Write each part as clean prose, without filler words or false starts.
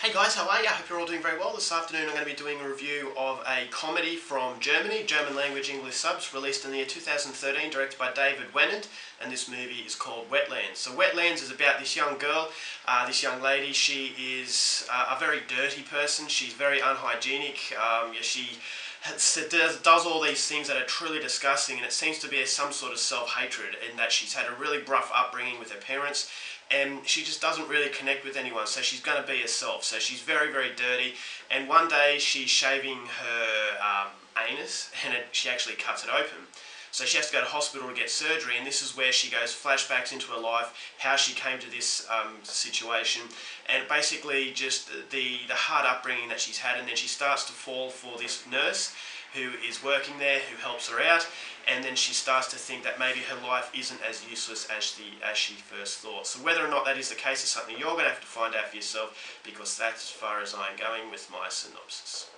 Hey guys, how are you? I hope you're all doing very well. This afternoon I'm going to be doing a review of a comedy from Germany, German language English subs, released in the year 2013, directed by David Wennant, and this movie is called Wetlands. So Wetlands is about this young girl, this young lady. She is a very dirty person. She's very unhygienic. She does all these things that are truly disgusting, and it seems to be some sort of self-hatred in that she's had a really rough upbringing with her parents, and she just doesn't really connect with anyone, so she's going to be herself. So she's very, very dirty, and one day she's shaving her anus, and she actually cuts it open. So she has to go to hospital to get surgery, and this is where she goes flashbacks into her life, how she came to this situation, and basically just the hard upbringing that she's had, and then she starts to fall for this nurse who is working there, who helps her out, and then she starts to think that maybe her life isn't as useless as she first thought. So whether or not that is the case is something you're going to have to find out for yourself, because that's as far as I'm going with my synopsis.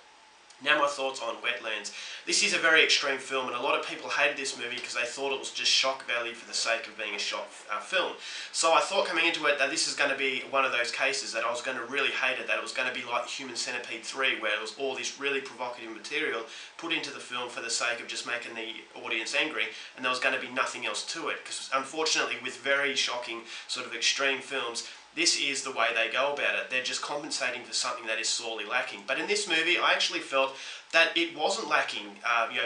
Now my thoughts on Wetlands. This is a very extreme film, and a lot of people hated this movie because they thought it was just shock value for the sake of being a shock film. So I thought coming into it that this is going to be one of those cases that I was going to really hate it, that it was going to be like Human Centipede 3, where it was all this really provocative material put into the film for the sake of just making the audience angry, and there was going to be nothing else to it. Because unfortunately, with very shocking sort of extreme films, this is the way they go about it. They're just compensating for something that is sorely lacking. But in this movie, I actually felt that it wasn't lacking,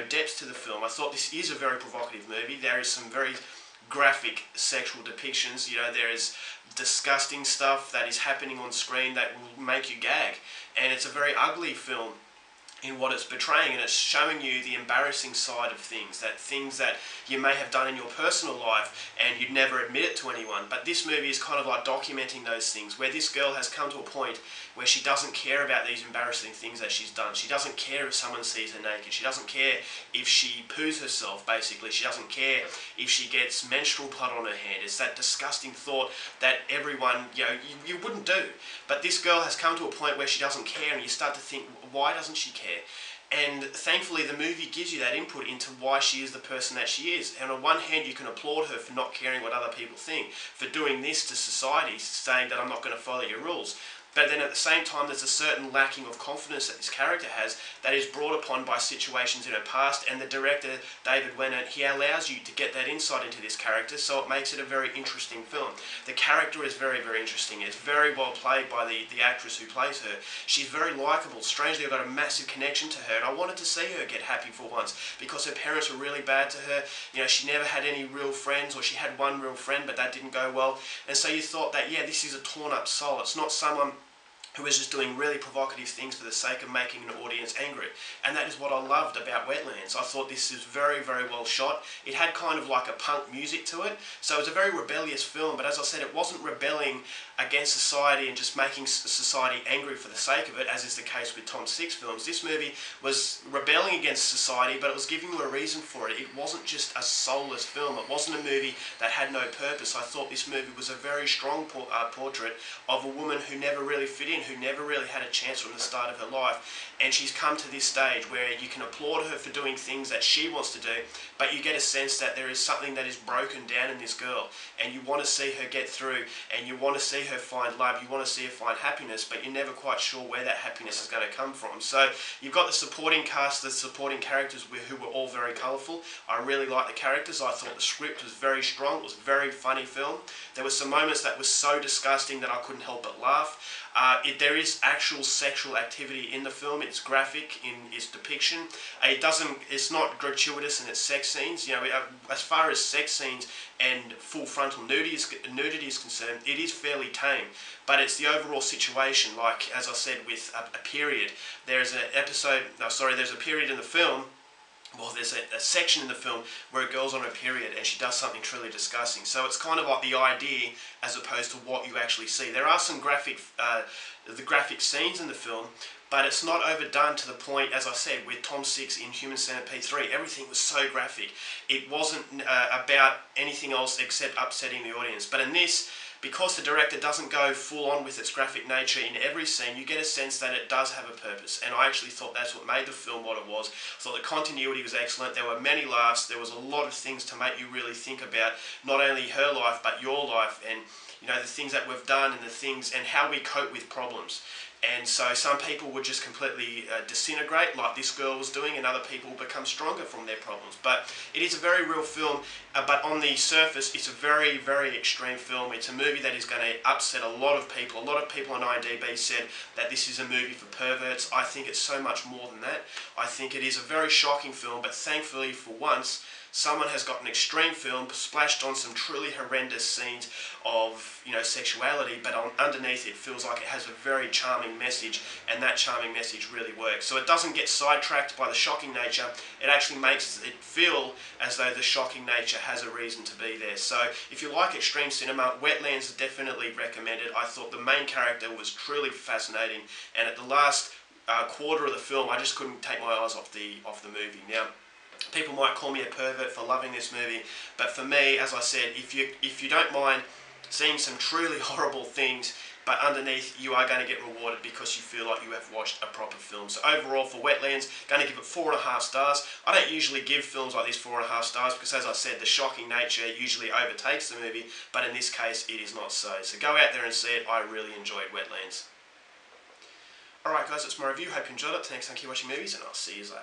depth to the film. I thought this is a very provocative movie. There is some very graphic sexual depictions. There is disgusting stuff that is happening on screen that will make you gag. And it's a very ugly film in what it's portraying, and it's showing you the embarrassing side of things that you may have done in your personal life and you'd never admit it to anyone. But this movie is kind of like documenting those things, where this girl has come to a point where she doesn't care about these embarrassing things that she's done. She doesn't care if someone sees her naked. She doesn't care if she poos herself, basically. She doesn't care if she gets menstrual blood on her hand. It's that disgusting thought that everyone, you wouldn't do. But this girl has come to a point where she doesn't care, and you start to think, why doesn't she care? And thankfully the movie gives you that input into why she is the person that she is. And on one hand, you can applaud her for not caring what other people think, for doing this to society, saying that I'm not going to follow your rules. But then at the same time, there's a certain lacking of confidence that this character has that is brought upon by situations in her past, and the director, David Wennant, he allows you to get that insight into this character, so it makes it a very interesting film. The character is very, very interesting. It's very well played by the actress who plays her. She's very likeable. Strangely, I got a massive connection to her, and I wanted to see her get happy for once, because her parents were really bad to her. She never had any real friends, or she had one real friend, but that didn't go well. And so you thought that, yeah, this is a torn up soul. It's not someone who is just doing really provocative things for the sake of making an audience angry. And that is what I loved about Wetlands. I thought this is very, very well shot. It had kind of like a punk music to it, so it was a very rebellious film, but as I said, it wasn't rebelling against society and just making society angry for the sake of it, as is the case with Tom Six films. This movie was rebelling against society, but it was giving you a reason for it. It wasn't just a soulless film. It wasn't a movie that had no purpose. I thought this movie was a very strong portrait of a woman who never really fit in, who never really had a chance from the start of her life, and she's come to this stage where you can applaud her for doing things that she wants to do, but you get a sense that there is something that is broken down in this girl, and you want to see her get through, and you want to see her find love, you want to see her find happiness, but you're never quite sure where that happiness is going to come from. So you've got the supporting cast, the supporting characters who were all very colourful. I really liked the characters. I thought the script was very strong. It was a very funny film. There were some moments that were so disgusting that I couldn't help but laugh. There is actual sexual activity in the film. It's graphic in its depiction. It's not gratuitous in its sex scenes. As far as sex scenes and full frontal nudity is concerned, it is fairly tame. But it's the overall situation, like as I said, with a period. There's a period in the film. Well, there's a section in the film where a girl's on her period and she does something truly disgusting. So it's kind of like the idea as opposed to what you actually see. There are some graphic scenes in the film, but it's not overdone to the point, as I said, with Tom Six in Human Centipede 3. Everything was so graphic. It wasn't about anything else except upsetting the audience. But in this, because the director doesn't go full on with its graphic nature in every scene, you get a sense that it does have a purpose, and I actually thought that's what made the film what it was. I thought the continuity was excellent. There were many laughs. There was a lot of things to make you really think about not only her life but your life, and you know, the things that we've done and the things and how we cope with problems. And so some people would just completely disintegrate like this girl was doing, and other people become stronger from their problems. But it is a very real film, but on the surface it's a very, very extreme film. It's a movie that is going to upset a lot of people. A lot of people on IMDb said that this is a movie for perverts. I think it's so much more than that. I think it is a very shocking film, but thankfully for once someone has got an extreme film, splashed on some truly horrendous scenes of, you know, sexuality, but underneath it feels like it has a very charming message, and that charming message really works. So it doesn't get sidetracked by the shocking nature, it actually makes it feel as though the shocking nature has a reason to be there. So if you like extreme cinema, Wetlands is definitely recommended. I thought the main character was truly fascinating, and at the last quarter of the film I just couldn't take my eyes off the movie. Now, people might call me a pervert for loving this movie, but for me, as I said, if you don't mind seeing some truly horrible things, but underneath you are going to get rewarded because you feel like you have watched a proper film. So overall for Wetlands, going to give it 4.5 stars. I don't usually give films like this 4.5 stars because, as I said, the shocking nature usually overtakes the movie, but in this case it is not so. So go out there and see it. I really enjoyed Wetlands. Alright guys, that's my review. Hope you enjoyed it. Thanks for watching movies, and I'll see you later.